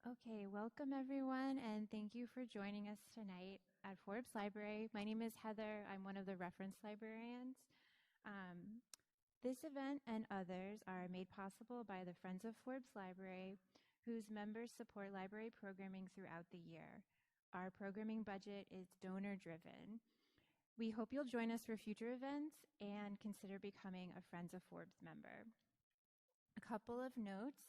Okay, welcome everyone, and thank you for joining us tonight at Forbes Library. My name is Heather. I'm one of the reference librarians. This event and others are made possible by the Friends of Forbes Library, whose members support library programming throughout the year. Our programming budget is donor-driven. We hope you'll join us for future events and consider becoming a Friends of Forbes member. A couple of notes.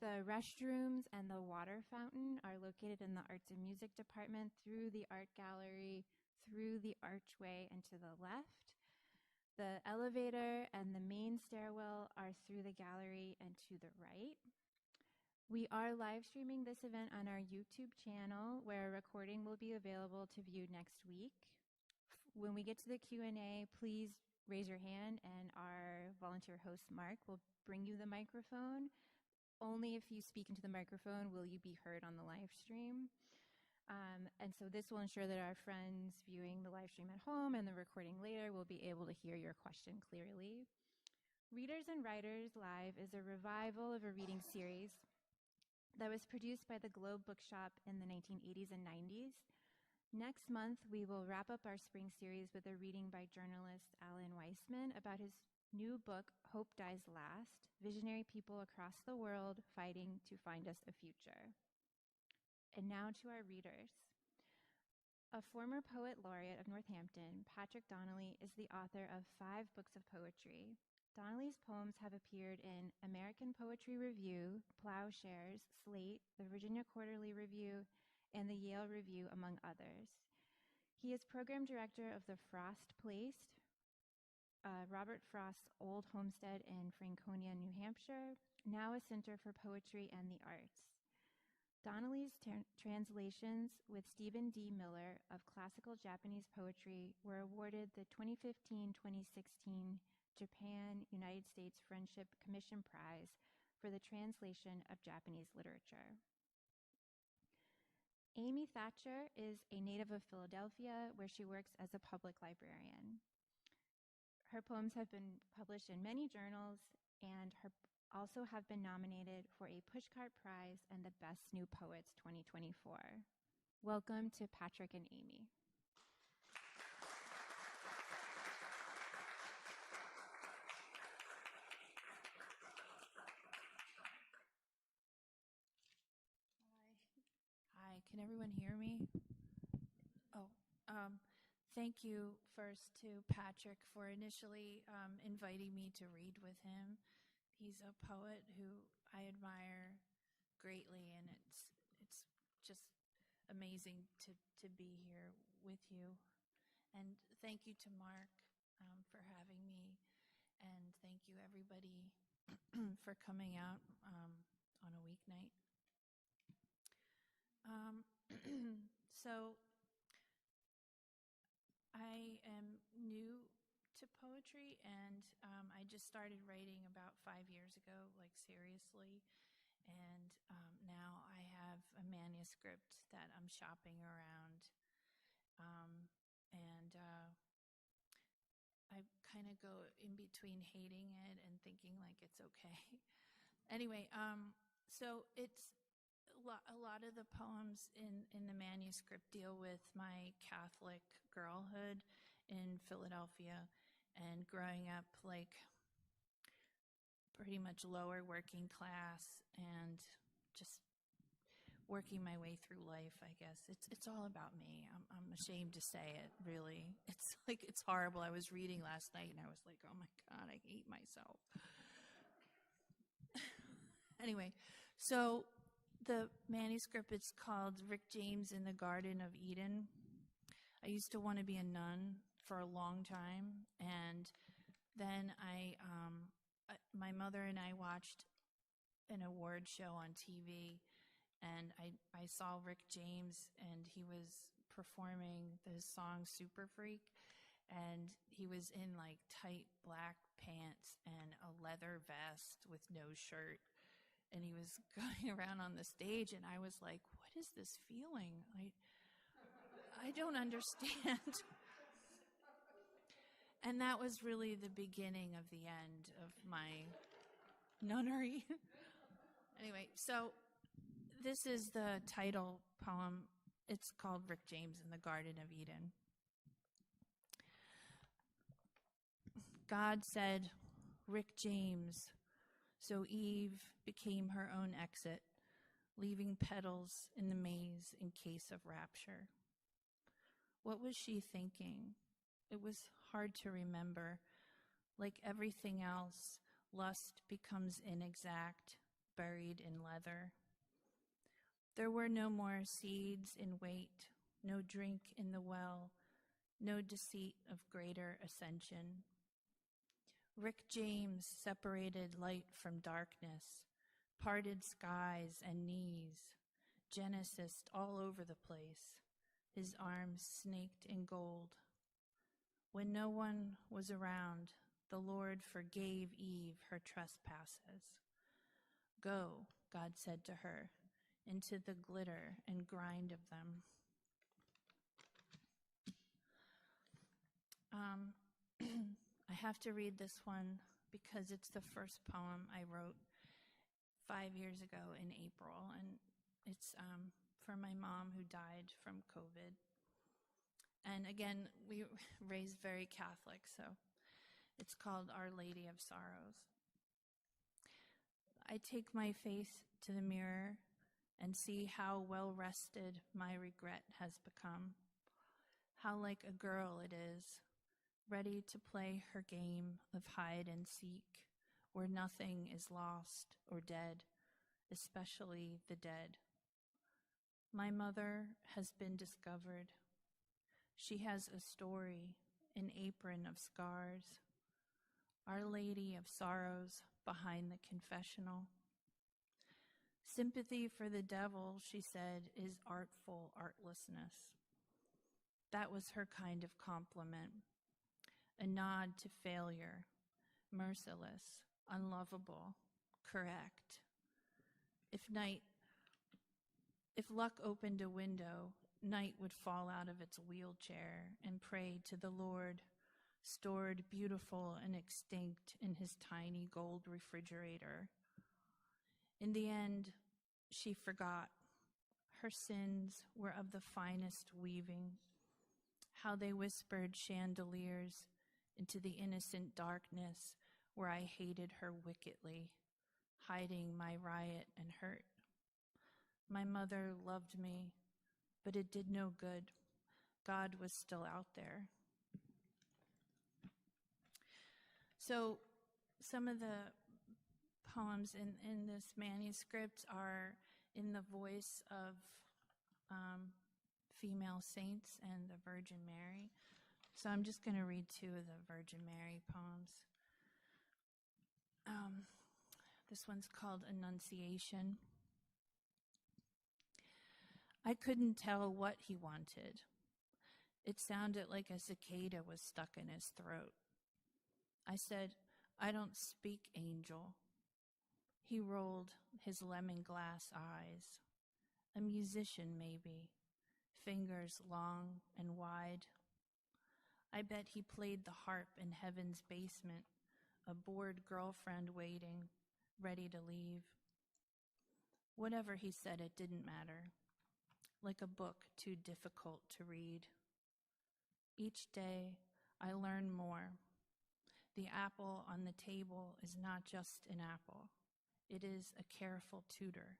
The restrooms and the water fountain are located in the Arts and Music Department through the art gallery, through the archway, and to the left. The elevator and the main stairwell are through the gallery and to the right. We are live streaming this event on our YouTube channel, where a recording will be available to view next week. When we get to the Q&A, please raise your hand and our volunteer host, Mark, will bring you the microphone. Only if you speak into the microphone will you be heard on the live stream. And so this will ensure that our friends viewing the live stream at home and the recording later will be able to hear your question clearly. Readers and Writers Live is a revival of a reading series that was produced by the Globe Bookshop in the 1980s and 90s. Next month, we will wrap up our spring series with a reading by journalist Alan Weissman about his new book, Hope Dies Last, Visionary People Across the World Fighting to Find Us a Future. And now to our readers. A former poet laureate of Northampton, Patrick Donnelly, is the author of 5 books of poetry. Donnelly's poems have appeared in American Poetry Review, Ploughshares, Slate, the Virginia Quarterly Review, and the Yale Review, among others. He is program director of the Frost Placed, Robert Frost's old homestead in Franconia, New Hampshire, now a center for poetry and the arts. Donnelly's translations with Stephen D. Miller of classical Japanese poetry were awarded the 2015-2016 Japan-U.S. Friendship Commission Prize for the translation of Japanese literature. Amy Thatcher is a native of Philadelphia, where she works as a public librarian. Her poems have been published in many journals and also have been nominated for a Pushcart Prize and the Best New Poets 2024. Welcome to Patrick and Amy. Hi, can everyone hear me? Thank you first to Patrick for initially inviting me to read with him. He's a poet who I admire greatly, and it's just amazing to be here with you. And thank you to Mark for having me, and thank you everybody for coming out on a weeknight. So I am new to poetry, and I just started writing about 5 years ago, like seriously. And now I have a manuscript that I'm shopping around. I kind of go in between hating it and thinking like it's okay. Anyway, so it's a lot of the poems in the manuscript deal with my Catholic girlhood in Philadelphia and growing up like pretty much lower working class and just working my way through life, I guess. It's all about me. I'm ashamed to say it, really. It's like, it's horrible. I was reading last night and I was like, oh my God, I hate myself. Anyway, so the manuscript is called Rick James in the Garden of Eden. I used to want to be a nun for a long time, and then my mother and I watched an award show on TV, and I saw Rick James, and he was performing the song Super Freak, and he was in like tight black pants and a leather vest with no shirt. And he was going around on the stage, and I was like, what is this feeling? I don't understand. And that was really the beginning of the end of my nunnery. Anyway, so This is the title poem. It's called Rick James in the Garden of Eden. God said, "Rick James," so Eve became her own exit, leaving petals in the maze in case of rapture. What was she thinking? It was hard to remember. Like everything else, lust becomes inexact, buried in leather. There were no more seeds in wait, no drink in the well, no deceit of greater ascension. Rick James separated light from darkness, parted skies and knees, Genesis all over the place, his arms snaked in gold. When no one was around, the Lord forgave Eve her trespasses. "Go," God said to her, "into the glitter and grind of them." I have to read this one because it's the first poem I wrote 5 years ago in April, and it's for my mom who died from COVID. And again, we raised very Catholic, so it's called Our Lady of Sorrows. I take my face to the mirror and see how well rested my regret has become, how like a girl it is, ready to play her game of hide and seek, where nothing is lost or dead, especially the dead. My mother has been discovered. She has a story, an apron of scars. Our Lady of Sorrows behind the confessional. Sympathy for the devil, she said, is artful artlessness. That was her kind of compliment. A nod to failure, merciless, unlovable, correct. If luck opened a window, night would fall out of its wheelchair and pray to the Lord, stored beautiful and extinct in his tiny gold refrigerator. In the end, she forgot. Her sins were of the finest weaving, how they whispered chandeliers into the innocent darkness where I hated her wickedly, hiding my riot and hurt. My mother loved me, but it did no good. God was still out there. So some of the poems in this manuscript are in the voice of female saints and the Virgin Mary. So I'm just going to read 2 of the Virgin Mary poems. This one's called Annunciation. I couldn't tell what he wanted. It sounded like a cicada was stuck in his throat. I said, "I don't speak, angel." He rolled his lemon-glass eyes. A musician, maybe, fingers long and wide. I bet he played the harp in heaven's basement, a bored girlfriend waiting, ready to leave. Whatever he said, it didn't matter. Like a book too difficult to read. Each day, I learn more. The apple on the table is not just an apple. It is a careful tutor.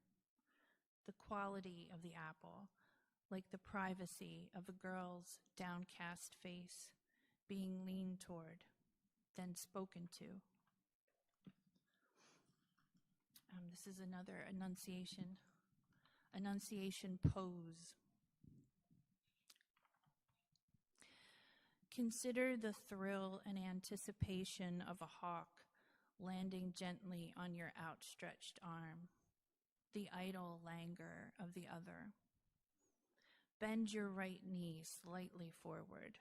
The quality of the apple, like the privacy of a girl's downcast face, being leaned toward, then spoken to. This is another Annunciation. Annunciation pose. Consider the thrill and anticipation of a hawk landing gently on your outstretched arm, the idle languor of the other. Bend your right knee slightly forward.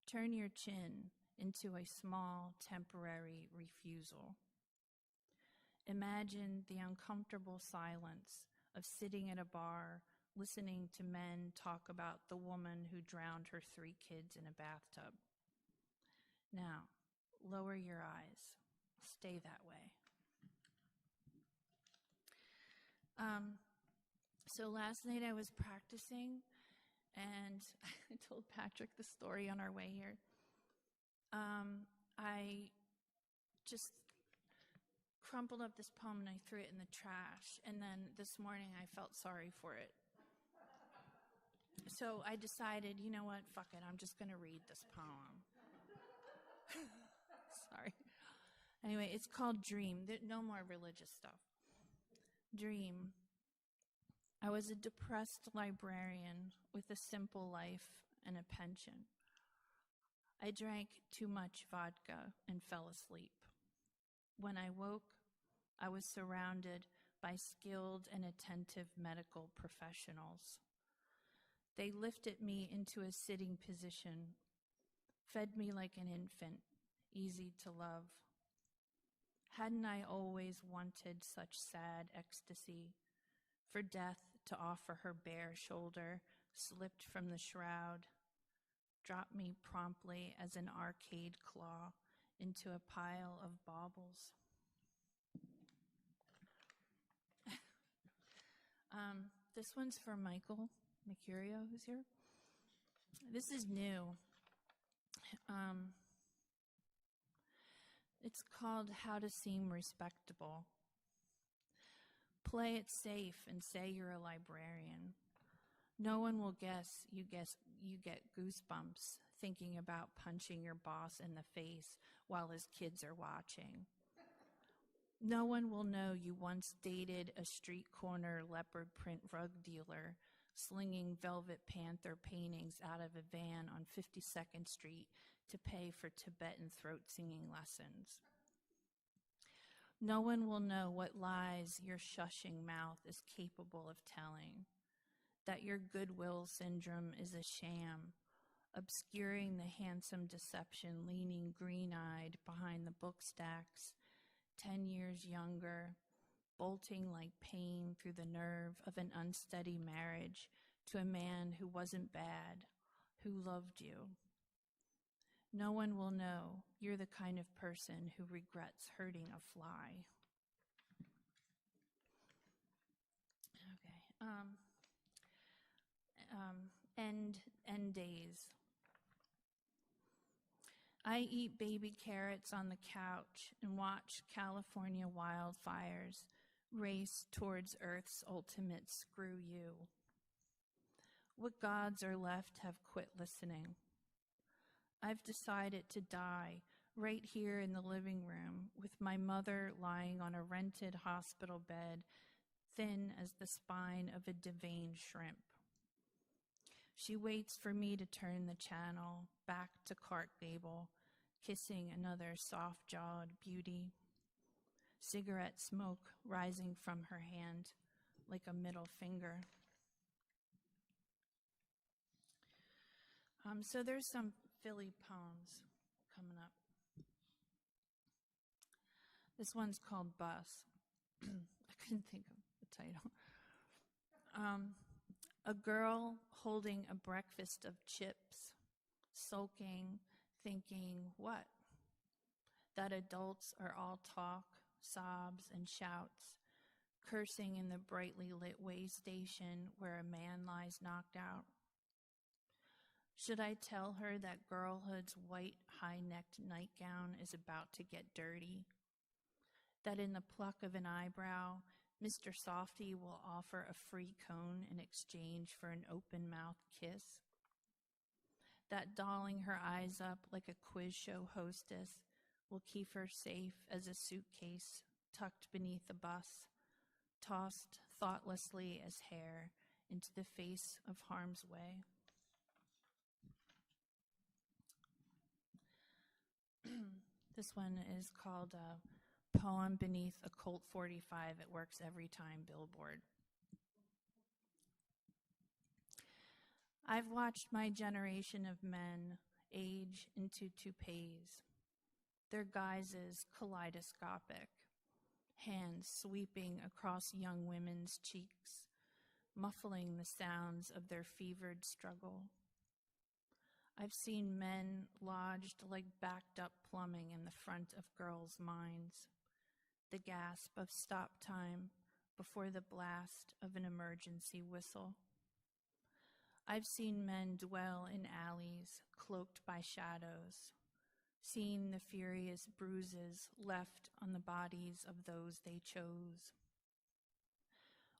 Turn your chin into a small temporary refusal. Imagine the uncomfortable silence of sitting at a bar listening to men talk about the woman who drowned her 3 kids in a bathtub. Now, lower your eyes. Stay that way. So last night I was practicing, and I told Patrick the story on our way here. I just crumpled up this poem and I threw it in the trash. And then this morning I felt sorry for it. So I decided, you know what, fuck it, I'm just going to read this poem. Sorry. Anyway, it's called Dream. No more religious stuff. Dream. I was a depressed librarian with a simple life and a pension. I drank too much vodka and fell asleep. When I woke, I was surrounded by skilled and attentive medical professionals. They lifted me into a sitting position, fed me like an infant, easy to love. Hadn't I always wanted such sad ecstasy? For death to offer her bare shoulder, slipped from the shroud, dropped me promptly as an arcade claw into a pile of baubles. This one's for Michael Mercurio, who's here. This is new. It's called How to Seem Respectable. Play it safe and say you're a librarian. No one will guess you get goosebumps thinking about punching your boss in the face while his kids are watching. No one will know you once dated a street corner leopard print rug dealer slinging Velvet Panther paintings out of a van on 52nd Street to pay for Tibetan throat singing lessons. No one will know what lies your shushing mouth is capable of telling, that your goodwill syndrome is a sham, obscuring the handsome deception leaning green-eyed behind the book stacks, 10 years younger, bolting like pain through the nerve of an unsteady marriage to a man who wasn't bad, who loved you. No one will know you're the kind of person who regrets hurting a fly. Okay. End days. I eat baby carrots on the couch and watch California wildfires race towards Earth's ultimate screw you. What gods are left have quit listening. I've decided to die right here in the living room with my mother lying on a rented hospital bed, thin as the spine of a deveined shrimp. She waits for me to turn the channel back to Clark Gable, kissing another soft-jawed beauty. Cigarette smoke rising from her hand like a middle finger. So there's some Philly poems coming up. This one's called Bus. I couldn't think of the title. A girl holding a breakfast of chips, sulking, thinking, what? That adults are all talk, sobs, and shouts, cursing in the brightly lit way station where a man lies knocked out. Should I tell her that girlhood's white, high-necked nightgown is about to get dirty? That in the pluck of an eyebrow, Mr. Softy will offer a free cone in exchange for an open-mouthed kiss? That dolling her eyes up like a quiz show hostess will keep her safe as a suitcase tucked beneath a bus, tossed thoughtlessly as hair into the face of harm's way? This one is called Poem Beneath a Colt 45. It works every time, Billboard. I've watched my generation of men age into toupees, their guises kaleidoscopic, hands sweeping across young women's cheeks, muffling the sounds of their fevered struggle. I've seen men lodged like backed up plumbing in the front of girls' minds, the gasp of stop time before the blast of an emergency whistle. I've seen men dwell in alleys cloaked by shadows, seen the furious bruises left on the bodies of those they chose.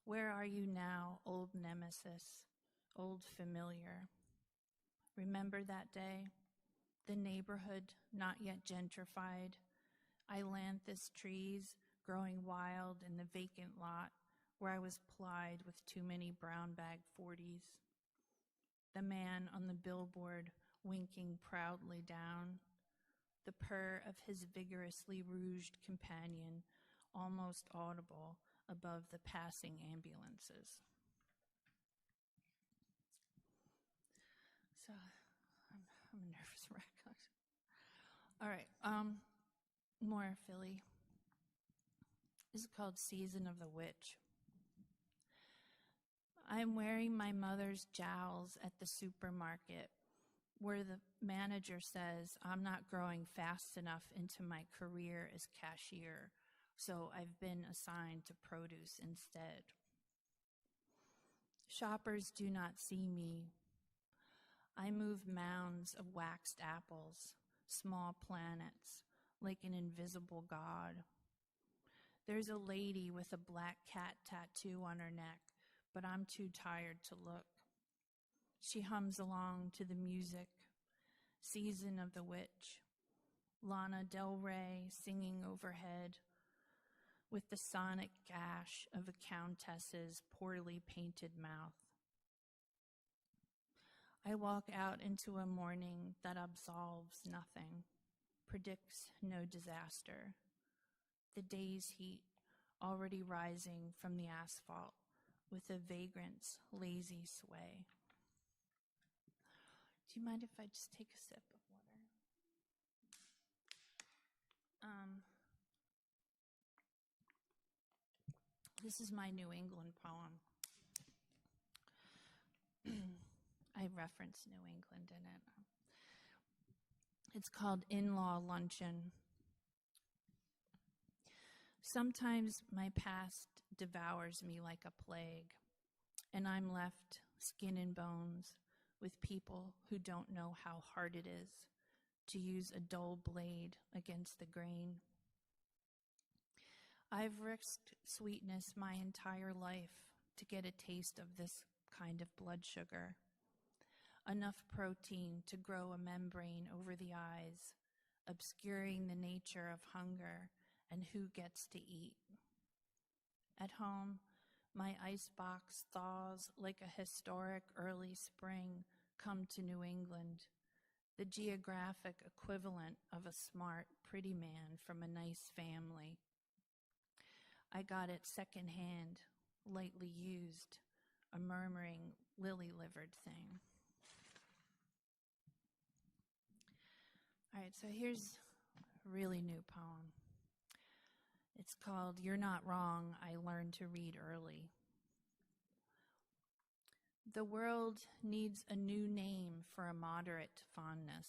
Where are you now, old nemesis, old familiar? Remember that day? The neighborhood not yet gentrified, ailanthus trees growing wild in the vacant lot where I was plied with too many brown bag 40s. The man on the billboard winking proudly down, the purr of his vigorously rouged companion almost audible above the passing ambulances. So I'm a nervous wreck. All right, more Philly. This is called Season of the Witch. I'm wearing my mother's jowls at the supermarket where the manager says I'm not growing fast enough into my career as cashier, so I've been assigned to produce instead. Shoppers do not see me. I move mounds of waxed apples, small planets, like an invisible god. There's a lady with a black cat tattoo on her neck, but I'm too tired to look. She hums along to the music, Season of the Witch, Lana Del Rey singing overhead with the sonic gash of a countess's poorly painted mouth. I walk out into a morning that absolves nothing, predicts no disaster. The day's heat already rising from the asphalt with a vagrant's lazy sway. Do you mind if I just take a sip of water? This is my New England poem. I reference New England in it. It's called In-Law Luncheon. Sometimes my past devours me like a plague, and I'm left skin and bones with people who don't know how hard it is to use a dull blade against the grain. I've risked sweetness my entire life to get a taste of this kind of blood sugar. Enough protein to grow a membrane over the eyes, obscuring the nature of hunger and who gets to eat. At home, my icebox thaws like a historic early spring come to New England, the geographic equivalent of a smart, pretty man from a nice family. I got it secondhand, lightly used, a murmuring, lily-livered thing. All right, so here's a really new poem. It's called You're Not Wrong, I Learned to Read Early. The world needs a new name for a moderate fondness.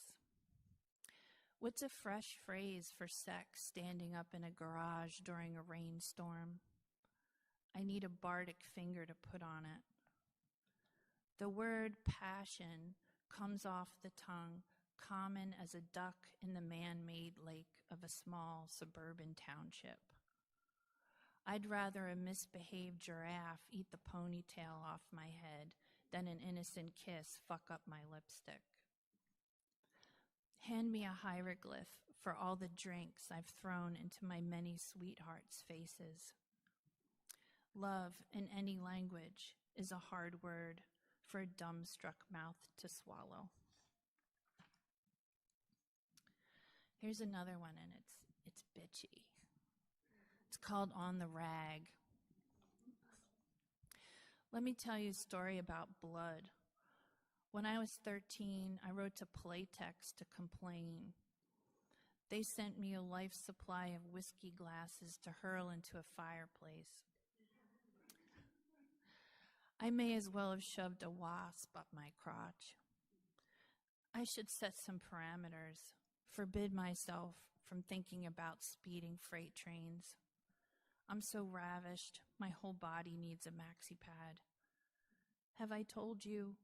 What's a fresh phrase for sex standing up in a garage during a rainstorm? I need a bardic finger to put on it. The word passion comes off the tongue, common as a duck in the man-made lake of a small suburban township. I'd rather a misbehaved giraffe eat the ponytail off my head than an innocent kiss fuck up my lipstick. Hand me a hieroglyph for all the drinks I've thrown into my many sweethearts' faces. Love in any language is a hard word for a dumbstruck mouth to swallow. Here's another one, and it's bitchy. It's called On the Rag. Let me tell you a story about blood. When I was 13, I wrote to Playtex to complain. They sent me a life supply of whiskey glasses to hurl into a fireplace. I may as well have shoved a wasp up my crotch. I should set some parameters, forbid myself from thinking about speeding freight trains. I'm so ravished, my whole body needs a maxi pad. Have I told you,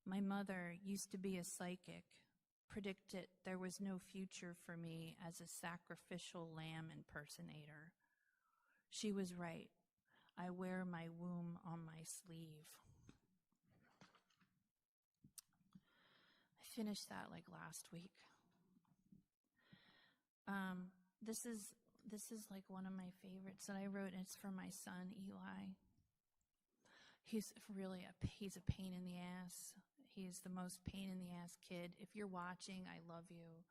my mother used to be a psychic, predicted there was no future for me as a sacrificial lamb impersonator. She was right. I wear my womb on my sleeve. I finished that like last week. This is like one of my favorites that I wrote, and it's for my son, Eli. He's a pain in the ass. He's the most pain in the ass kid. If you're watching, I love you.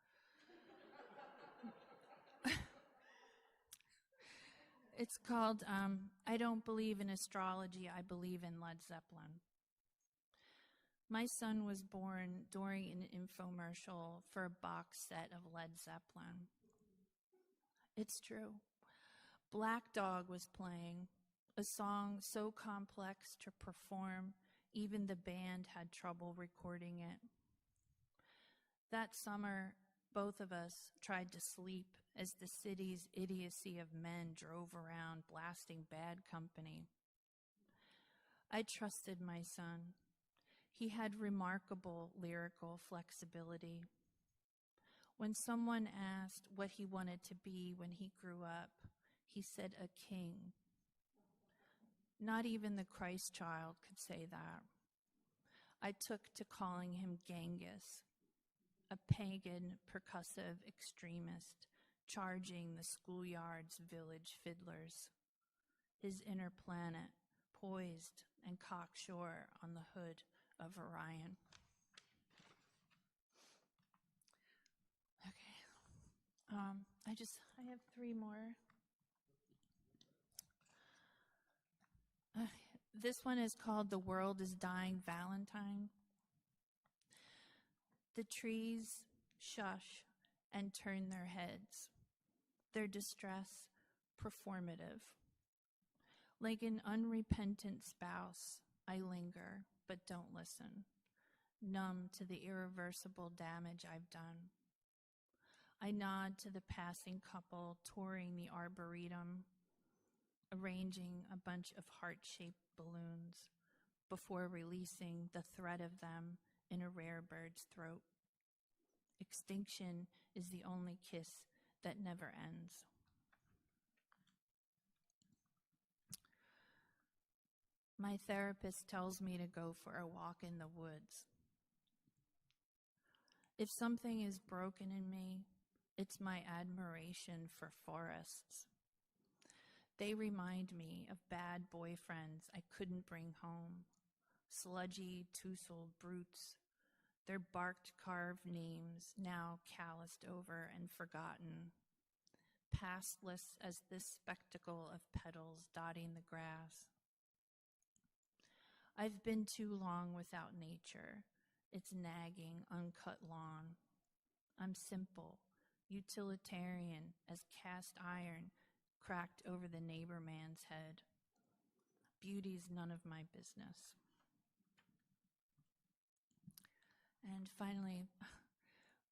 It's called, I Don't Believe in Astrology, I Believe in Led Zeppelin. My son was born during an infomercial for a box set of Led Zeppelin. It's true. Black Dog was playing, a song so complex to perform, even the band had trouble recording it. That summer, both of us tried to sleep as the city's idiocy of men drove around blasting Bad Company. I trusted my son. He had remarkable lyrical flexibility. When someone asked what he wanted to be when he grew up, he said a king. Not even the Christ child could say that. I took to calling him Genghis, a pagan percussive extremist charging the schoolyard's village fiddlers. His inner planet poised and cocksure on the hood of Orion. Okay. I have three more. This one is called The World is Dying Valentine. The trees shush and turn their heads, their distress performative. Like an unrepentant spouse, I linger but don't listen, numb to the irreversible damage I've done. I nod to the passing couple touring the arboretum, arranging a bunch of heart-shaped balloons before releasing the thread of them in a rare bird's throat. Extinction is the only kiss that never ends. My therapist tells me to go for a walk in the woods. If something is broken in me, it's my admiration for forests. They remind me of bad boyfriends I couldn't bring home, sludgy, tousled brutes, their barked carved names now calloused over and forgotten, pastless as this spectacle of petals dotting the grass. I've been too long without nature, its nagging, uncut lawn. I'm simple, utilitarian as cast iron cracked over the neighbor man's head. Beauty's none of my business. And finally,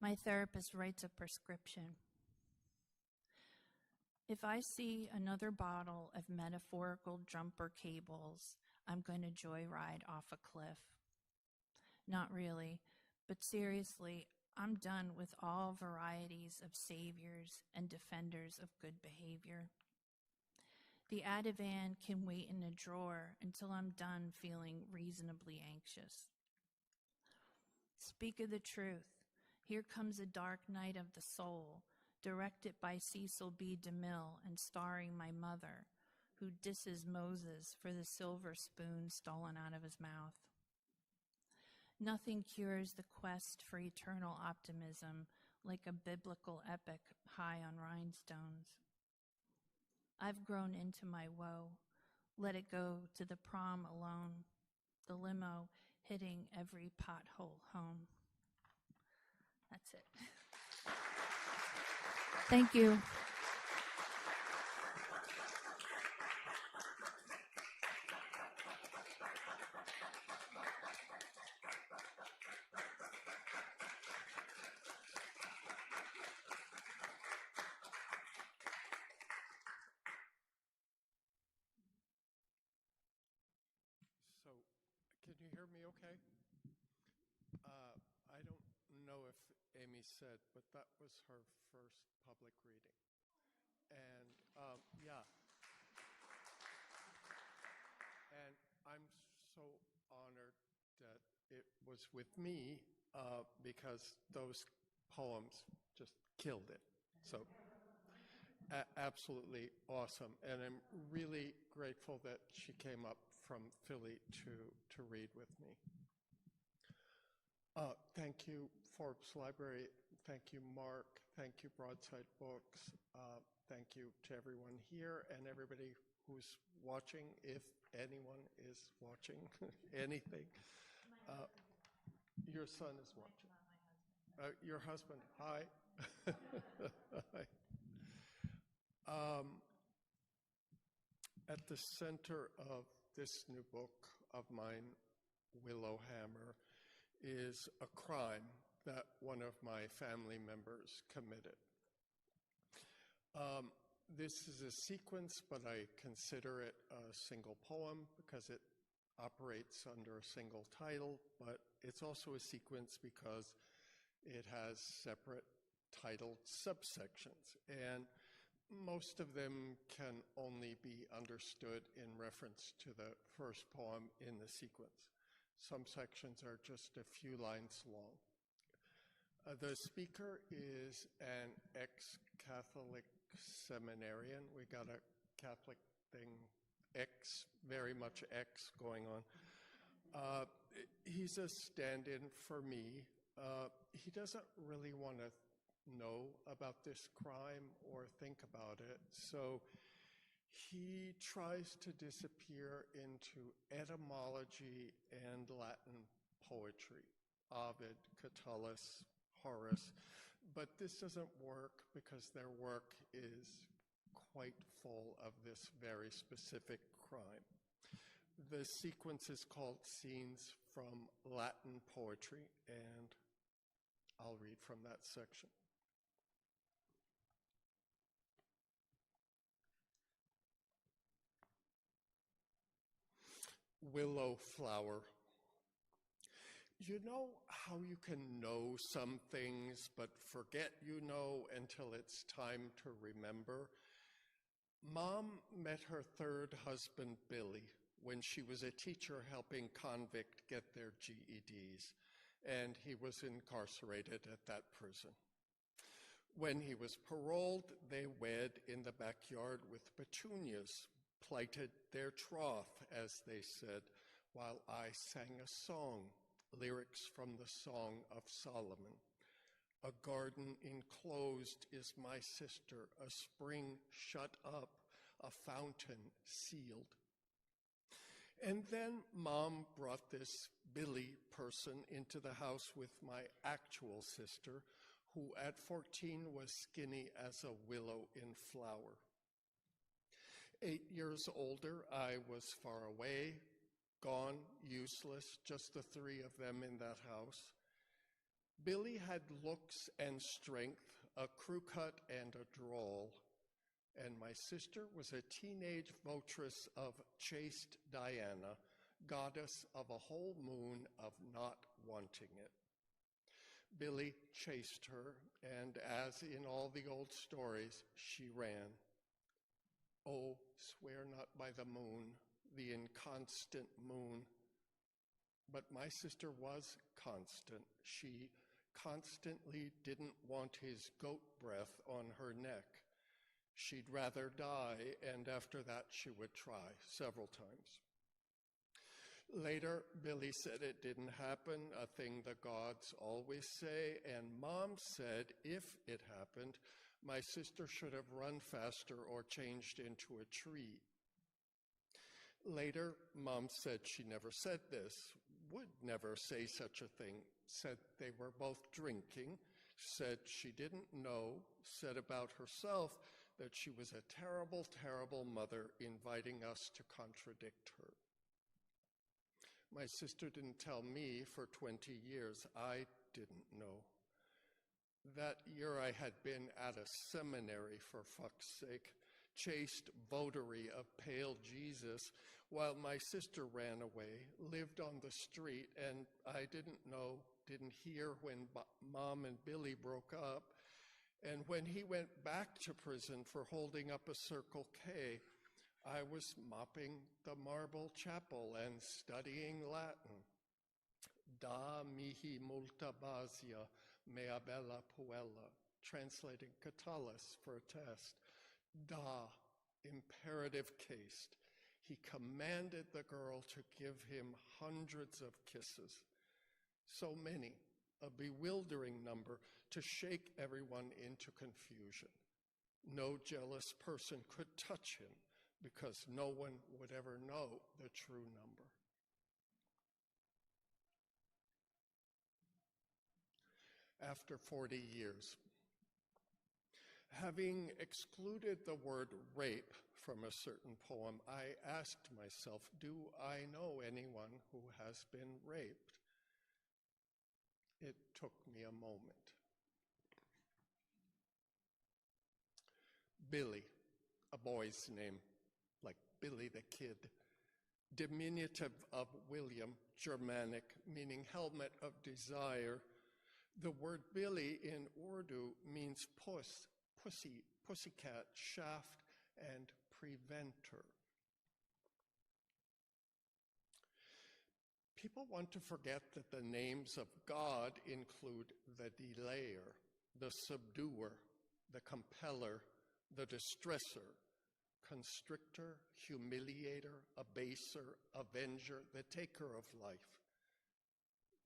my therapist writes a prescription. If I see another bottle of metaphorical jumper cables, I'm going to joyride off a cliff. Not really, but seriously, I'm done with all varieties of saviors and defenders of good behavior. The Ativan can wait in a drawer until I'm done feeling reasonably anxious. Speak of the truth. Here comes A Dark Night of the Soul, directed by Cecil B. DeMille and starring my mother, who disses Moses for the silver spoon stolen out of his mouth. Nothing cures the quest for eternal optimism like a biblical epic high on rhinestones. I've grown into my woe, let it go to the prom alone, the limo hitting every pothole home. That's it. Thank you. hear me okay? I don't know if Amy said, but that was her first public reading. And yeah. And I'm so honored that it was with me because those poems just killed it. So absolutely awesome. And I'm really grateful that she came up from Philly to read with me. Thank you, Forbes Library. Thank you, Mark. Thank you, Broadside Books. Thank you to everyone here and everybody who's watching, if anyone is watching anything. Your son is watching. Your husband, hi. Hi. At the center of this new book of mine, Willowhammer, is a crime that one of my family members committed. This is a sequence, but I consider it a single poem because it operates under a single title, but it's also a sequence because it has separate titled subsections, and most of them can only be understood in reference to the first poem in the sequence. Some sections are just a few lines long. The speaker is an ex-Catholic seminarian. We got a Catholic thing, very much X going on. He's a stand-in for me. He doesn't really want to know about this crime or think about it, so he tries to disappear into etymology and Latin poetry, Ovid, Catullus, Horace, but this doesn't work because their work is quite full of this very specific crime. The sequence is called Scenes from Latin Poetry, and I'll read from that section. Willow flower. You know how you can know some things but forget you know until it's time to remember? Mom met her third husband, Billy, when she was a teacher helping convicts get their GEDs, and he was incarcerated at that prison. When he was paroled, they wed in the backyard with petunias, plighted their troth, as they said, while I sang a song, lyrics from the Song of Solomon. A garden enclosed is my sister, a spring shut up, a fountain sealed. And then Mom brought this Billy person into the house with my actual sister, who at 14 was skinny as a willow in flower. 8 years older, I was far away, gone, useless, just the three of them in that house. Billy had looks and strength, a crew cut and a drawl, and my sister was a teenage votress of chaste Diana, goddess of a whole moon of not wanting it. Billy chased her, and as in all the old stories, she ran. Oh, swear not by the moon, the inconstant moon. But my sister was constant. She constantly didn't want his goat breath on her neck. She'd rather die, and after that she would try several times. Later, Billy said it didn't happen, a thing the gods always say, and Mom said if it happened, my sister should have run faster or changed into a tree. Later, Mom said she never said this, would never say such a thing, said they were both drinking, said she didn't know, said about herself that she was a terrible, terrible mother inviting us to contradict her. My sister didn't tell me for 20 years. I didn't know. That year I had been at a seminary, for fuck's sake, chaste votary of pale Jesus, while my sister ran away, lived on the street, and I didn't hear when Mom and Billy broke up. And when he went back to prison for holding up a Circle K, I was mopping the marble chapel and studying Latin. Da mihi multa basia, mea bella puella, translating Catullus for a test. Da, imperative case. He commanded the girl to give him hundreds of kisses. So many, a bewildering number, to shake everyone into confusion. No jealous person could touch him because no one would ever know the true number. After 40 years, having excluded the word rape from a certain poem, I asked myself, do I know anyone who has been raped? It took me a moment. Billy, a boy's name, like Billy the Kid, diminutive of William, Germanic, meaning helmet of desire. The word Billy in Urdu means pussy, pussycat, shaft, and preventer. People want to forget that the names of God include the delayer, the subduer, the compeller, the distressor, constrictor, humiliator, abaser, avenger, the taker of life.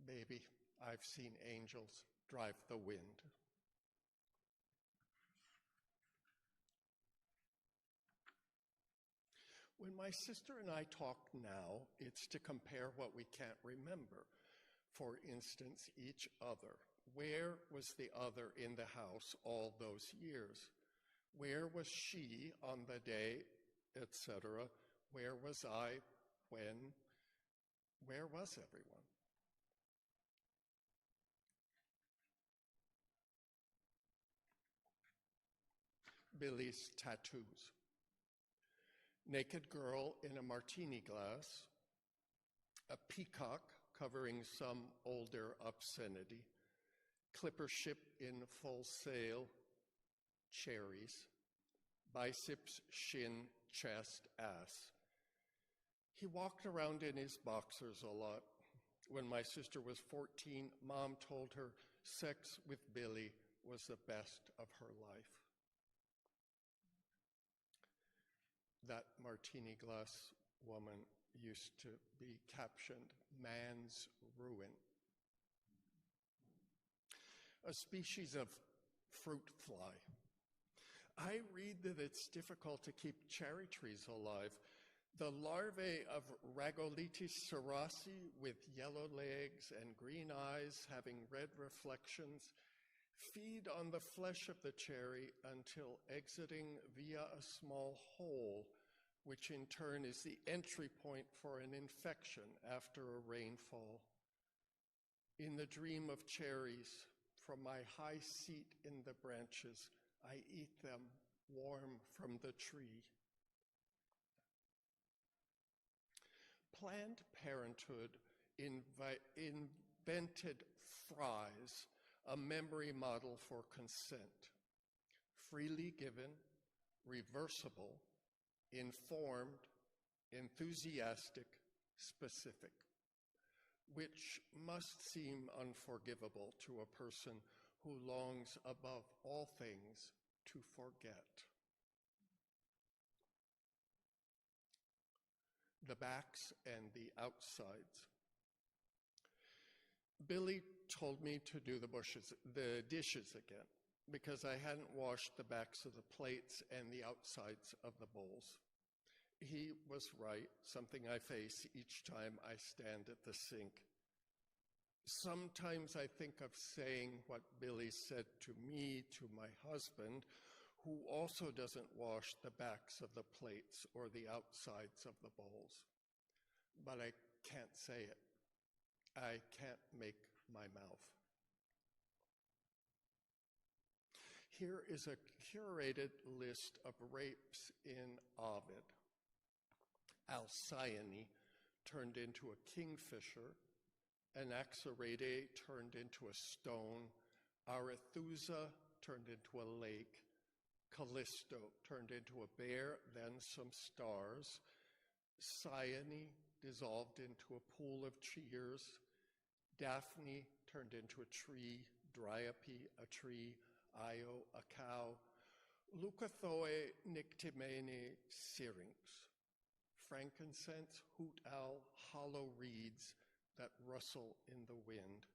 Baby, I've seen angels drive the wind. When my sister and I talk now, it's to compare what we can't remember. For instance, each other. Where was the other in the house all those years? Where was she on the day, etc.? Where was I when? Where was everyone? Billy's tattoos. Naked girl in a martini glass, a peacock covering some older obscenity, clipper ship in full sail, cherries, biceps, shin, chest, ass. He walked around in his boxers a lot. When my sister was 14, Mom told her sex with Billy was the best of her life. That martini glass woman used to be captioned, "Man's Ruin." A species of fruit fly. I read that it's difficult to keep cherry trees alive. The larvae of Ragolitis cerasi with yellow legs and green eyes having red reflections feed on the flesh of the cherry until exiting via a small hole, which in turn is the entry point for an infection after a rainfall. In the dream of cherries, from my high seat in the branches, I eat them warm from the tree. Planned Parenthood invented fries, a memory model for consent. Freely given, reversible, informed, enthusiastic, specific, which must seem unforgivable to a person who longs above all things to forget. The backs and the outsides. Billy told me to do the dishes again, because I hadn't washed the backs of the plates and the outsides of the bowls. He was right, something I face each time I stand at the sink. Sometimes I think of saying what Billy said to me, to my husband, who also doesn't wash the backs of the plates or the outsides of the bowls. But I can't say it. I can't make my mouth. Here is a curated list of rapes in Ovid. Alcyone turned into a kingfisher, Anaxarete turned into a stone, Arethusa turned into a lake, Callisto turned into a bear, then some stars, Cyone dissolved into a pool of tears, Daphne turned into a tree, Dryope a tree, Io a cow, Leucothoe nictimene syrinx, frankincense, hoot owl, hollow reeds that rustle in the wind.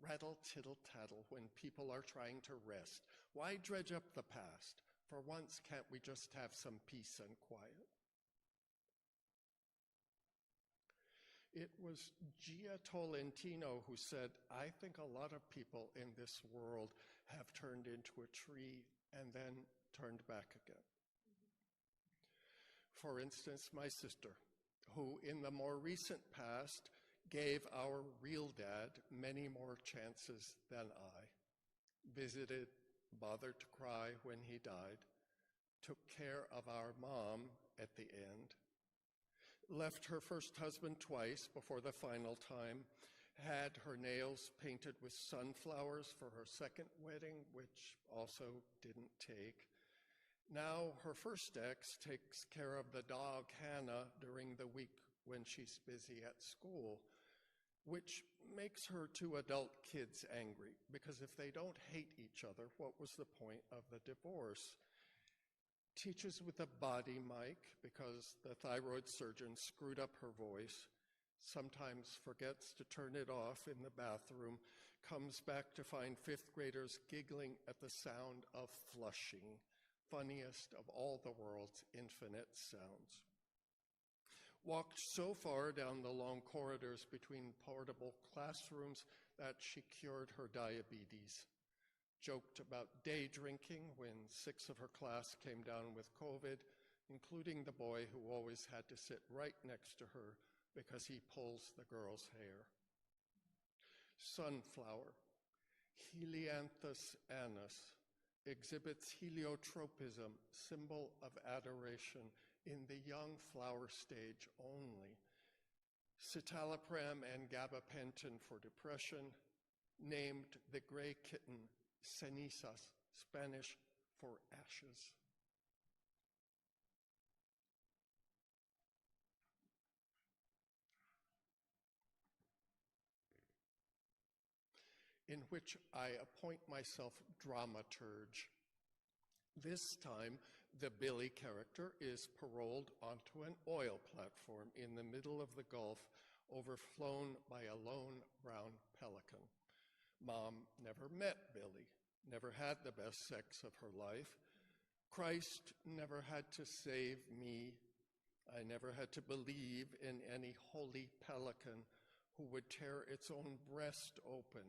Rattle, tittle, tattle when people are trying to rest. Why dredge up the past? For once, can't we just have some peace and quiet? It was Gia Tolentino who said, I think a lot of people in this world have turned into a tree and then turned back again. For instance, my sister, who in the more recent past gave our real dad many more chances than I, visited, bothered to cry when he died, took care of our mom at the end, left her first husband twice before the final time, had her nails painted with sunflowers for her second wedding, which also didn't take. Now her first ex takes care of the dog Hannah during the week when she's busy at school, which makes her two adult kids angry, because if they don't hate each other, what was the point of the divorce? Teaches with a body mic because the thyroid surgeon screwed up her voice, sometimes forgets to turn it off in the bathroom, comes back to find fifth graders giggling at the sound of flushing, funniest of all the world's infinite sounds. Walked so far down the long corridors between portable classrooms that she cured her diabetes. Joked about day drinking when 6 of her class came down with COVID, including the boy who always had to sit right next to her because he pulls the girl's hair. Sunflower, Helianthus annus, exhibits heliotropism, symbol of adoration, in the young flower stage only. Citalopram and gabapentin for depression, named the gray kitten cenizas, Spanish for ashes. In which I appoint myself dramaturge. This time, the Billy character is paroled onto an oil platform in the middle of the Gulf, overflown by a lone brown pelican. Mom never met Billy, never had the best sex of her life. Christ never had to save me. I never had to believe in any holy pelican who would tear its own breast open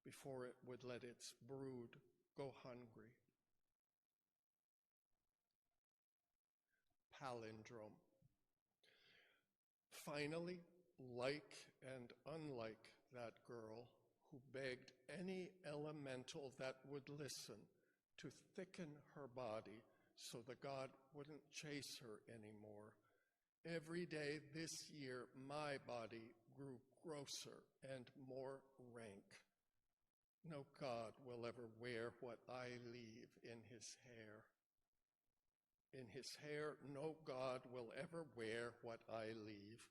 before it would let its brood go hungry. Palindrome. Finally, like and unlike that girl who begged any elemental that would listen to thicken her body so the god wouldn't chase her anymore, every day this year my body grew grosser and more rank. No god will ever wear what I leave in his hair. In his hair, no god will ever wear what I leave.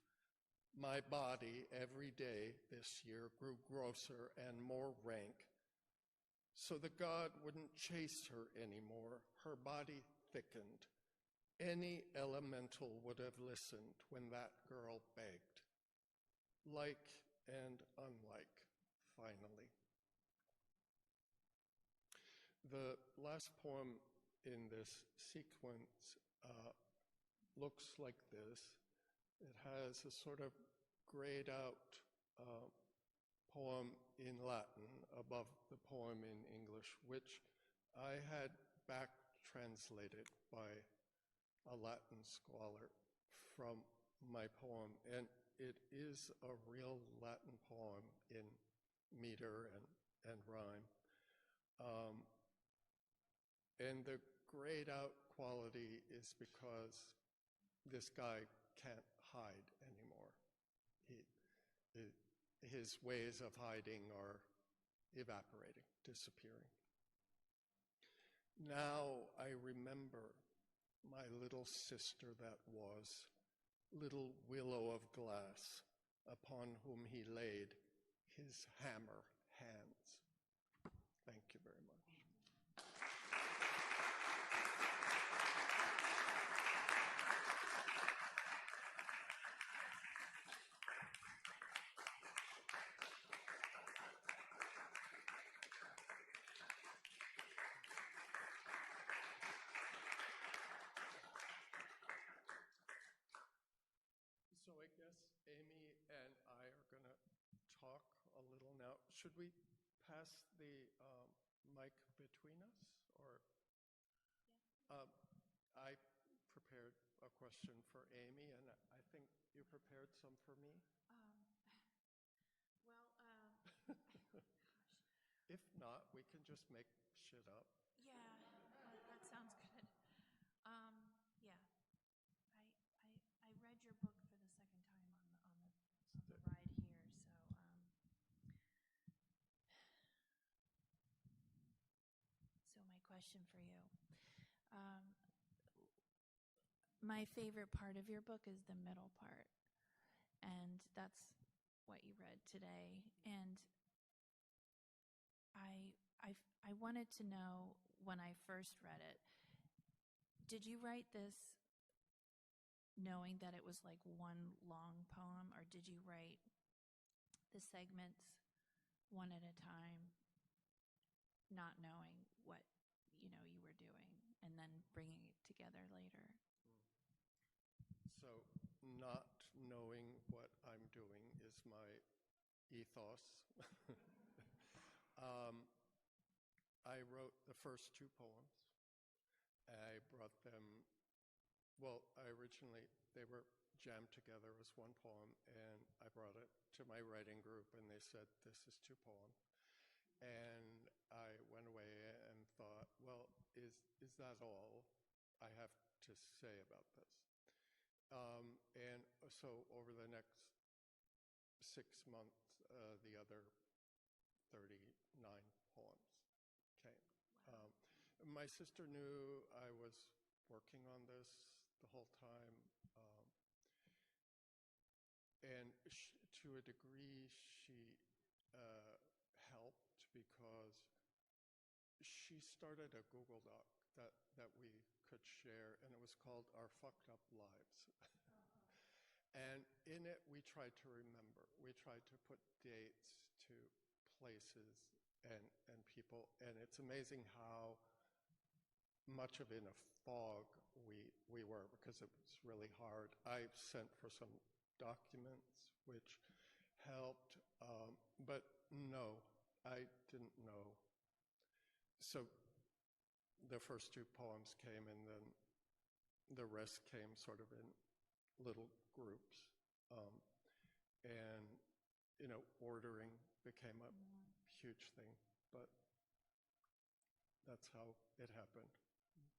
My body every day this year grew grosser and more rank. So the god wouldn't chase her anymore. Her body thickened. Any elemental would have listened when that girl begged. Like and unlike, finally. The last poem in this sequence looks like this. It has a sort of grayed out poem in Latin above the poem in English, which I had back translated by a Latin scholar from my poem. And it is a real Latin poem in meter and rhyme. And the grayed out quality is because this guy can't hide anymore. His ways of hiding are evaporating, disappearing. Now I remember my little sister that was, little willow of glass, upon whom he laid his hammer hands. Thank you very much. So I guess Amy and I are going to talk a little now. Should we pass the mic between us? Or I prepared a question for Amy, and I think you prepared some for me. If not, we can just make shit up. Yeah, that sounds good. Yeah, I read your book for the second time on the ride here, so my question for you. My favorite part of your book is the middle part, and that's what you read today. And I wanted to know, when I first read it, did you write this knowing that it was like one long poem, or did you write the segments one at a time, not knowing what you were doing, and then bringing it together later? So not knowing what I'm doing is my ethos. I wrote the first two poems. I brought them, well, they were jammed together as one poem, and I brought it to my writing group, and they said, this is two poems. And I went away and thought, well, is that all I have to say about this? And so over the next 6 months, the other 39 poems came. Wow. My sister knew I was working on this the whole time, and to a degree she helped, because she started a Google Doc that we could share, and it was called Our Fucked Up Lives. And in it, we tried to remember. We tried to put dates to places and people, and it's amazing how much of in a fog we were, because it was really hard. I sent for some documents, which helped, but no, I didn't know. So the first two poems came, and then the rest came sort of in little groups. And, ordering became a huge thing, but that's how it happened.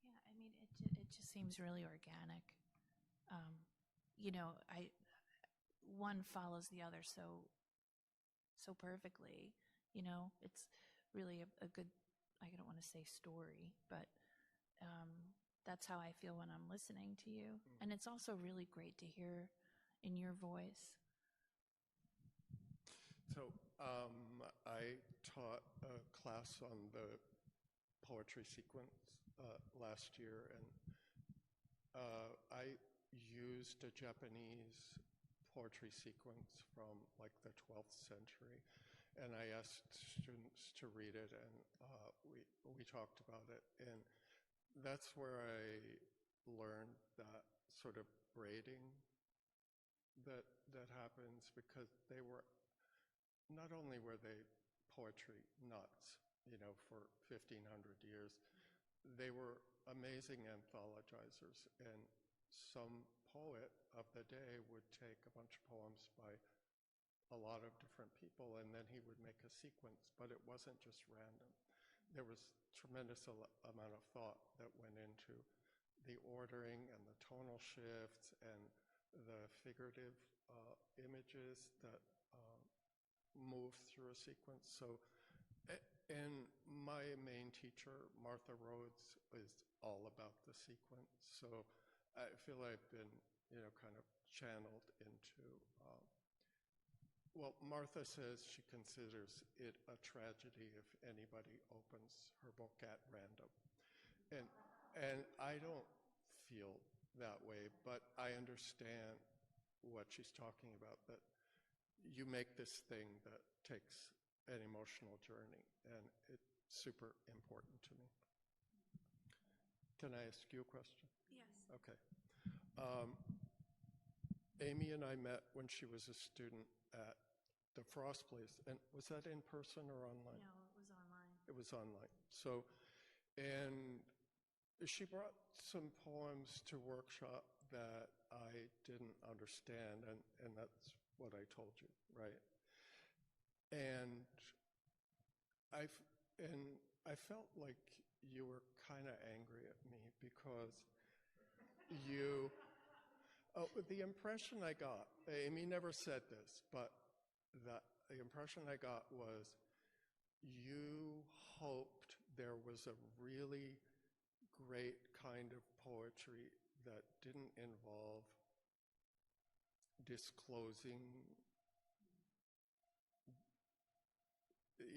Yeah, I mean, it just seems really organic. One follows the other so perfectly. It's really a good, I don't want to say story, but that's how I feel when I'm listening to you. And it's also really great to hear in your voice. So I taught a class on the poetry sequence last year, and I used a Japanese poetry sequence from like the 12th century, and I asked students to read it, and we talked about it, and that's where I learned that sort of braiding that happens, because they were, not only were they poetry nuts, for 1,500 years, they were amazing anthologizers, and some poet of the day would take a bunch of poems by a lot of different people, and then he would make a sequence, but it wasn't just random. there was tremendous amount of thought that went into the ordering and the tonal shifts and the figurative images that move through a sequence. So, and my main teacher, Martha Rhodes, is all about the sequence. So I feel I've been, kind of channeled into, well, Martha says she considers it a tragedy if anybody opens her book at random. And I don't feel that way, but I understand what she's talking about, that you make this thing that takes an emotional journey, and it's super important to me. Can I ask you a question? Yes. Okay. Amy and I met when she was a student at the Frost Place, and was that in person or online? No, it was online. It was online. So, and she brought some poems to workshop that I didn't understand, and that's what I told you, right? And I felt like you were kind of angry at me because the impression I got, Amy never said this, but the impression I got was you hoped there was a really great kind of poetry that didn't involve disclosing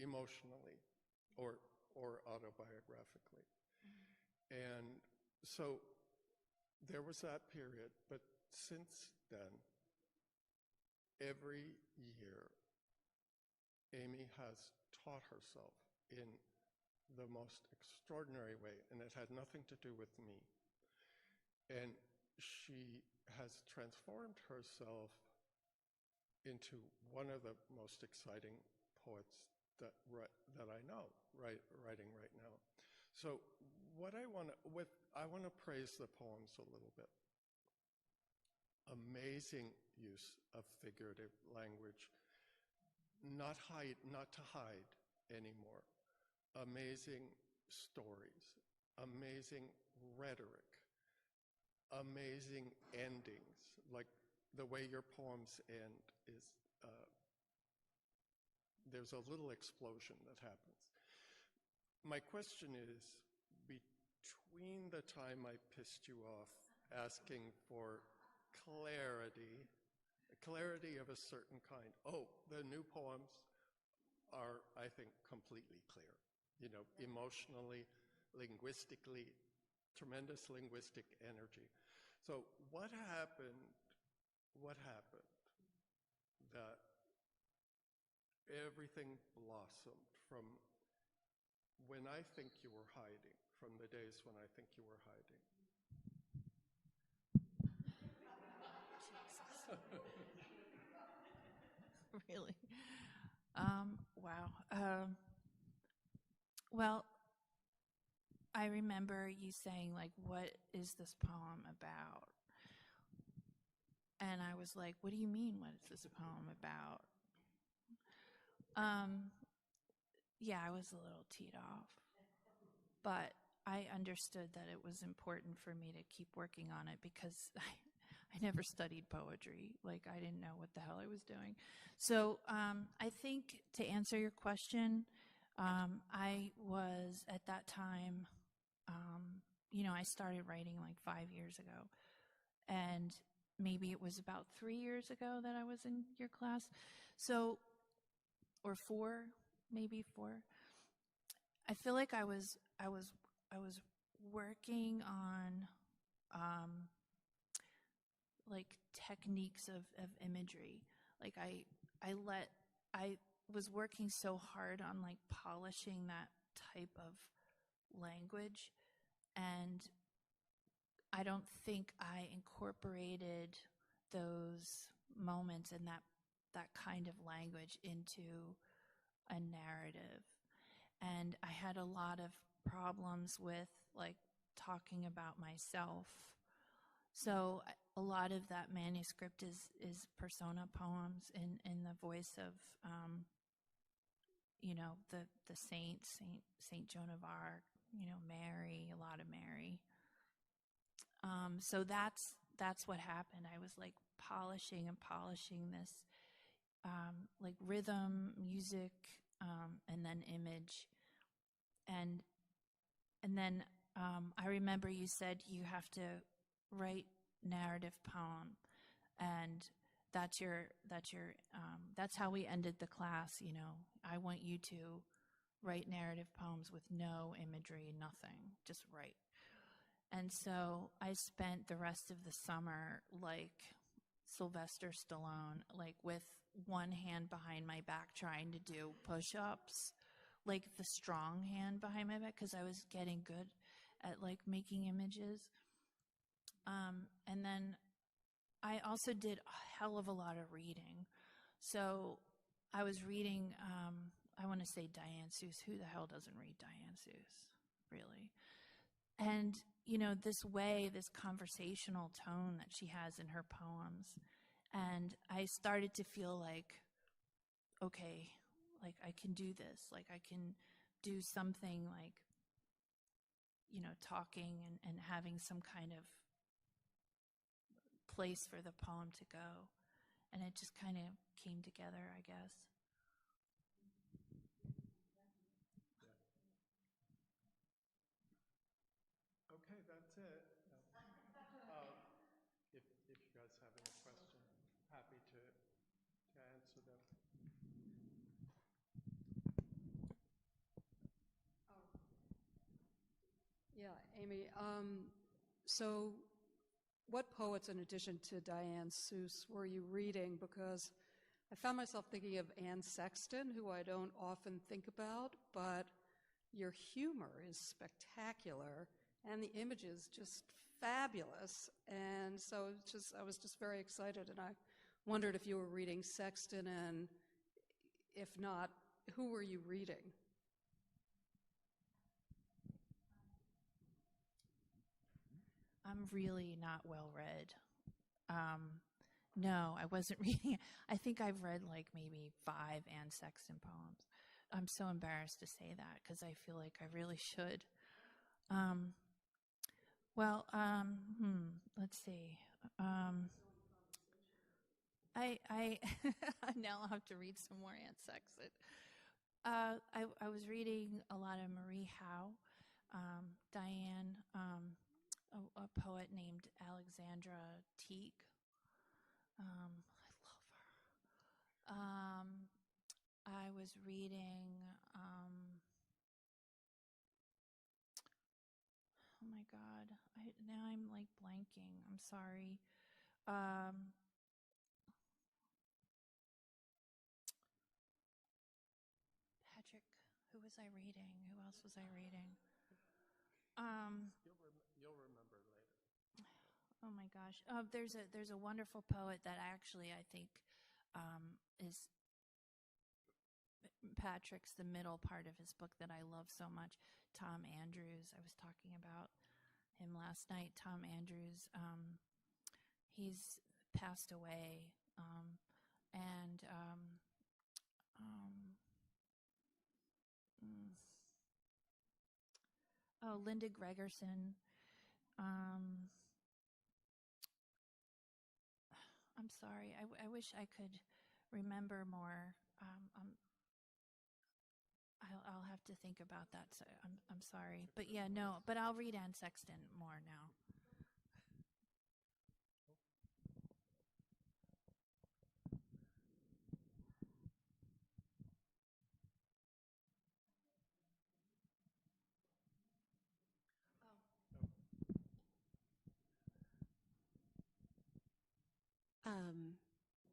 emotionally or autobiographically. Mm-hmm. And so there was that period, but since then, every year, Amy has taught herself in the most extraordinary way, and it had nothing to do with me. And she has transformed herself into one of the most exciting poets that I know, writing right now. So what I want to praise the poems a little bit. Amazing use of figurative language, not to hide anymore. Amazing stories, amazing rhetoric, amazing endings. Like the way your poems end is, there's a little explosion that happens. My question is, between the time I pissed you off asking for clarity of a certain kind. Oh, the new poems are, I think, completely clear. Emotionally, linguistically, tremendous linguistic energy. So what happened that everything blossomed from when I think you were hiding, from the days when I think you were hiding? Really? Wow. Well, I remember you saying, like, what is this poem about? And I was like, what do you mean, what is this poem about? Yeah, I was a little teed off. But I understood that it was important for me to keep working on it because I never studied poetry. Like, I didn't know what the hell I was doing. So I think to answer your question, I was at that time, I started writing like 5 years ago. And maybe it was about 3 years ago that I was in your class. So, or 4, maybe 4. I feel like I was working on like techniques of imagery. Like I was working so hard on like polishing that type of language, and I don't think I incorporated those moments and that kind of language into a narrative. And I had a lot of problems with like talking about myself. So a lot of that manuscript is persona poems in the voice of, the saints, Saint Joan of Arc, Mary, a lot of Mary. So that's what happened. I was like polishing this, like rhythm, music, and then image, and then I remember you said you have to write narrative poem, and that's how we ended the class. I want you to write narrative poems with no imagery, nothing, just write. And so I spent the rest of the summer like Sylvester Stallone, like with one hand behind my back trying to do push-ups, like the strong hand behind my back, because I was getting good at like making images. And then I also did a hell of a lot of reading. So I was reading, I want to say Diane Seuss. Who the hell doesn't read Diane Seuss, really? And, this conversational tone that she has in her poems. And I started to feel like, okay, like I can do this. Like I can do something like, talking and having some kind of place for the poem to go. And it just kind of came together, I guess. Okay, that's it. If you guys have any questions, happy to answer them. Yeah, Amy. So what poets, in addition to Diane Seuss, were you reading? Because I found myself thinking of Anne Sexton, who I don't often think about, but your humor is spectacular, and the images just fabulous. And so I was just very excited, and I wondered if you were reading Sexton, and if not, who were you reading? I'm really not well read. No, I wasn't reading. I think I've read like maybe 5 Anne Sexton poems. I'm so embarrassed to say that because I feel like I really should. Let's see. I now I'll have to read some more Anne Sexton. I was reading a lot of Marie Howe, Diane, a poet named Alexandra Teague. I love her. I was reading, oh my God, now I'm like blanking. I'm sorry. Patrick, who was I reading? Who else was I reading? You'll remember later. Oh my gosh. There's a wonderful poet that actually I think is Patrick's the middle part of his book that I love so much. Tom Andrews. I was talking about him last night. Tom Andrews. He's passed away. Linda Gregerson. I'm sorry. I wish I could remember more. I'll have to think about that. So I'm sorry, but yeah, no. But I'll read Anne Sexton more now.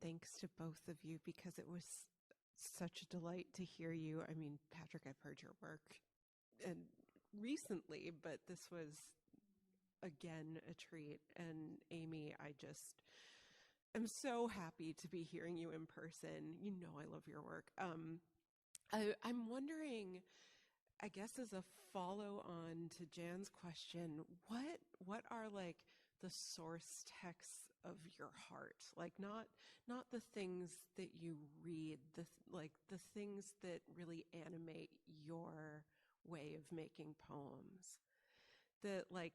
Thanks to both of you, because it was such a delight to hear you. I mean, Patrick, I've heard your work and recently, but this was again a treat. And Amy, I just am so happy to be hearing you in person. You know I love your work. I'm wondering, I guess as a follow-on to Jan's question, what are like the source texts of your heart, like not the things that you read, the things that really animate your way of making poems. That, like,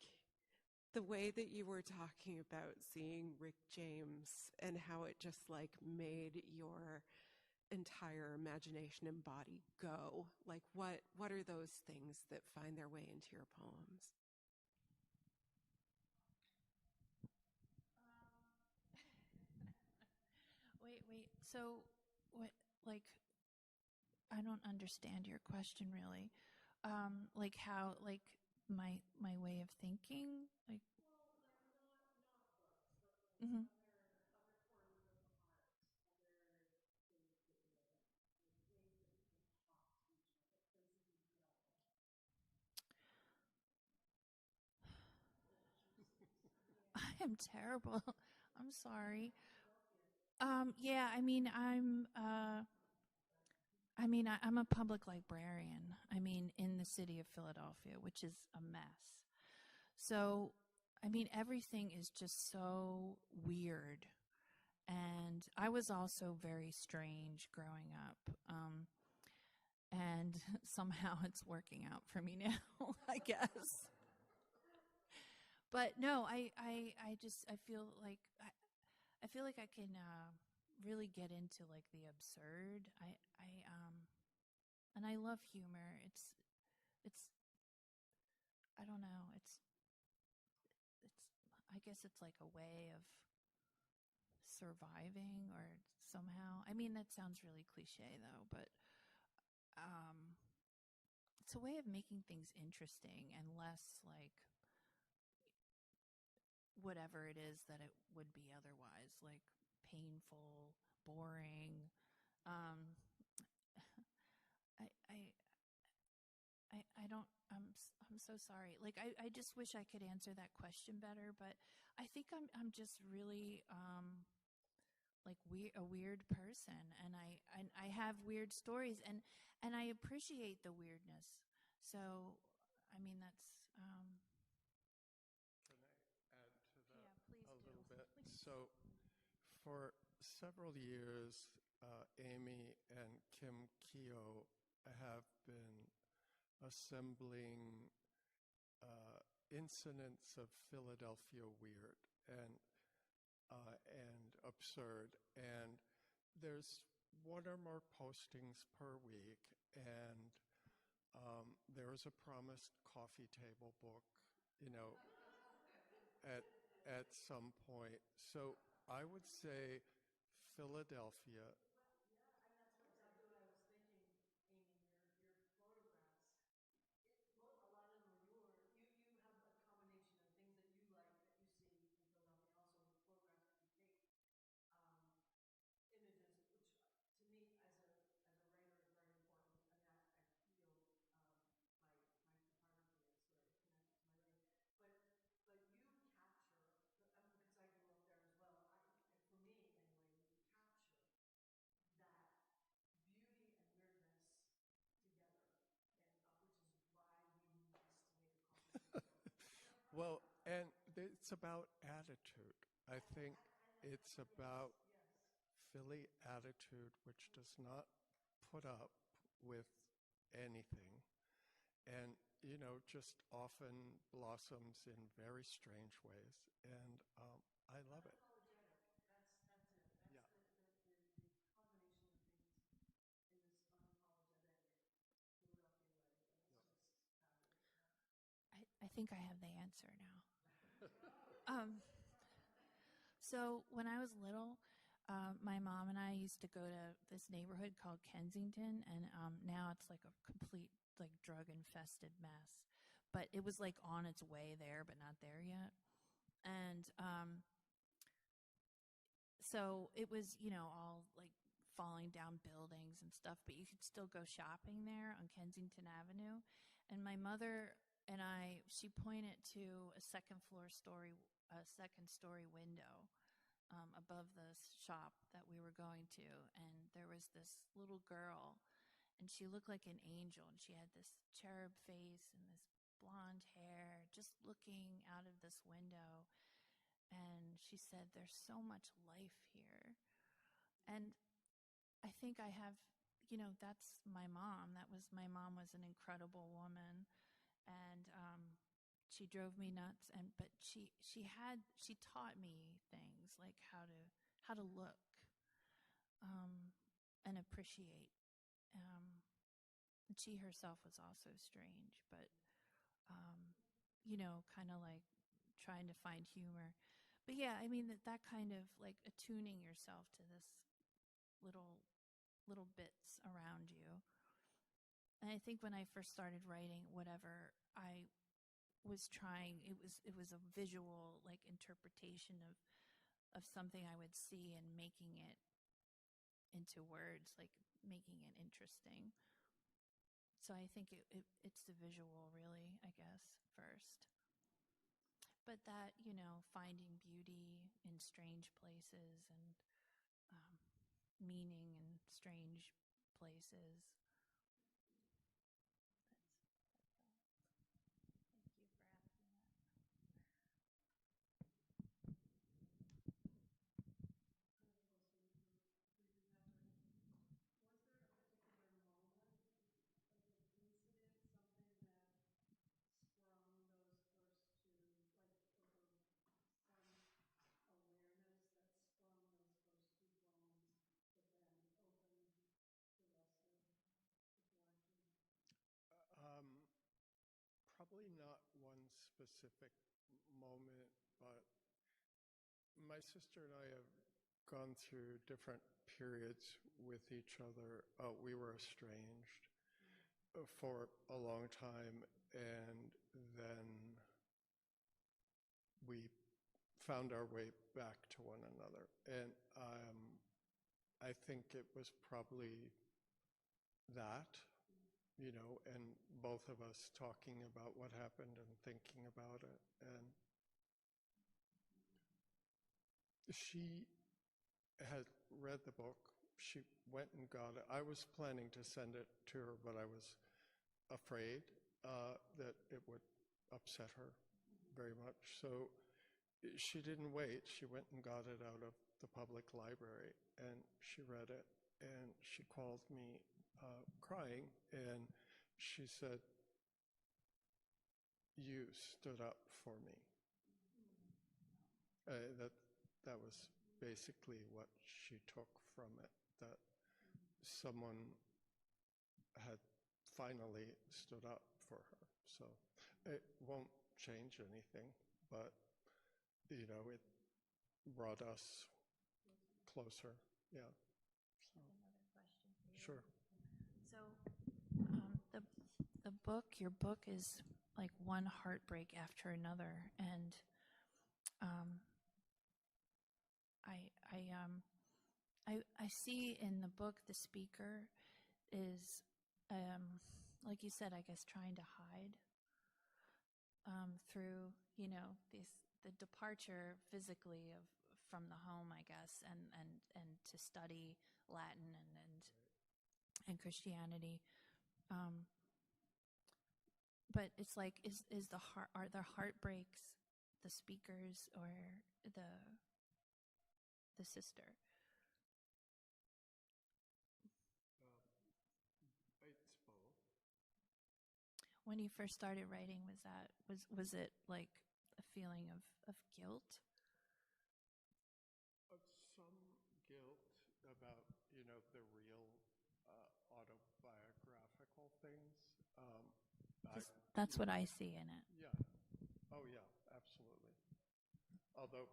the way that you were talking about seeing Rick James and how it just like made your entire imagination and body go. Like, what are those things that find their way into your poems? Wait. So, what? Like, I don't understand your question really. Like how? Like my way of thinking. Like. Mhm. I am terrible. I'm sorry. Yeah. I'm a public librarian. I mean, in the city of Philadelphia, which is a mess. So, I mean, everything is just so weird. And I was also very strange growing up. And somehow it's working out for me now, I guess. But no, I feel like I can really get into like the absurd. And I love humor. It's I don't know. It's I guess it's like a way of surviving or somehow. I mean, that sounds really cliche though, but um, it's a way of making things interesting and less like whatever it is that it would be otherwise, like painful, boring. Um, I, I, I don't. I'm so sorry. Like I just wish I could answer that question better, but I think I'm just really like a weird person, and I have weird stories, and I appreciate the weirdness. So, I mean that's. Can I add to that Yeah, please a do. little bit? Please. So, for several years, Amy and Kim Keogh have been assembling incidents of Philadelphia weird and absurd. And there's one or more postings per week, and there is a promised coffee table book, you know, at at some point. So I would say Philadelphia. Well, and it's about attitude. I think it's about Philly attitude, which does not put up with anything, and just often blossoms in very strange ways. And I love it. Yeah. I think I have the answer now. Um, so when I was little, my mom and I used to go to this neighborhood called Kensington, and now it's like a complete like drug infested mess. But it was like on its way there, but not there yet. And so it was, all like falling down buildings and stuff, but you could still go shopping there on Kensington Avenue. And my mother and she pointed to a second story window above the shop that we were going to. And there was this little girl, and she looked like an angel, and she had this cherub face and this blonde hair, just looking out of this window. And she said, there's so much life here. And I think I have, that's my mom. My mom was an incredible woman. And she drove me nuts. But she taught me things like how to look and appreciate. She herself was also strange, but, kind of like trying to find humor. But yeah, I mean, that kind of like attuning yourself to this little bits around you. And I think when I first started writing whatever I was trying, it was a visual like interpretation of something I would see and making it into words, like making it interesting. So I think it's the visual, really, I guess, first. But that, finding beauty in strange places and meaning in strange places. Thank you for asking that. Probably not one specific moment, but my sister and I have gone through different periods with each other. We were estranged for a long time, and then we found our way back to one another. And I think it was probably that, and both of us talking about what happened and thinking about it. And she had read the book. She went and got it. I was planning to send it to her, but I was afraid that it would upset her very much. So she didn't wait. She went and got it out of the public library, and she read it, and she called me crying, and she said, "You stood up for me." That was basically what she took from it, that someone had finally stood up for her. So it won't change anything, but it brought us closer. Yeah. So. Another question for you. Sure. So your book is like one heartbreak after another, and I see in the book the speaker is, like you said, I guess trying to hide through the departure physically from the home, I guess, and to study Latin and Christianity. But it's like, are the heartbreaks the speakers or the sister? It's both. When you first started writing, was it like a feeling of guilt? Some guilt about, the real autobiographical things. That's what I see in it. Yeah. Oh, yeah, absolutely. Although,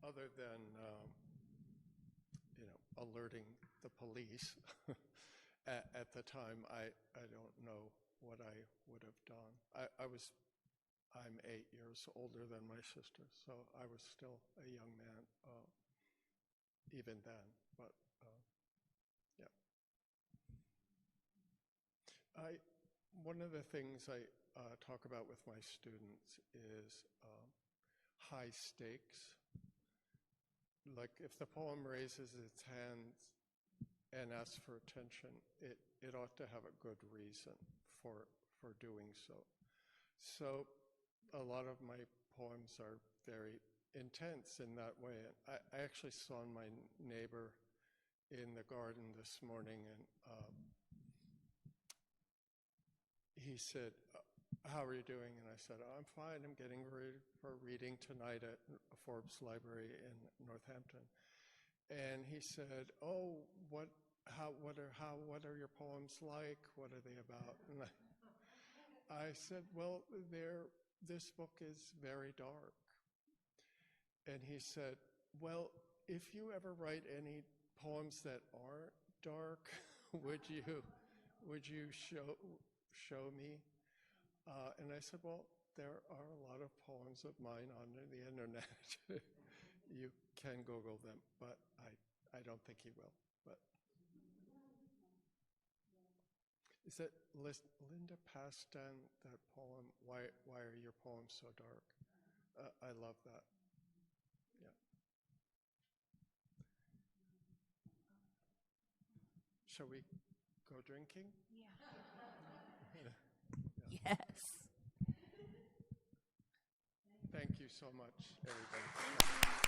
other than, alerting the police at the time, I don't know what I would have done. I'm 8 years older than my sister, so I was still a young man even then. But yeah, one of the things I talk about with my students is high stakes. Like if the poem raises its hands and asks for attention, it ought to have a good reason for doing so. So a lot of my poems are very intense in that way. And I actually saw my neighbor in the garden this morning, and he said, "How are you doing?" And I said, "I'm fine. I'm getting ready for a reading tonight at Forbes Library in Northampton." And he said, "Oh, what are your poems like? What are they about?" And I said, "Well, this book is very dark." And he said, "Well, if you ever write any poems that aren't dark, would you show me?" And I said, "Well, there are a lot of poems of mine on the internet. You can Google them," but I don't think he will. But is that Linda Pastan, that poem, Why Are Your Poems So Dark? I love that. Yeah. Shall we go drinking? Yes. Thank you so much, everybody. Thank you.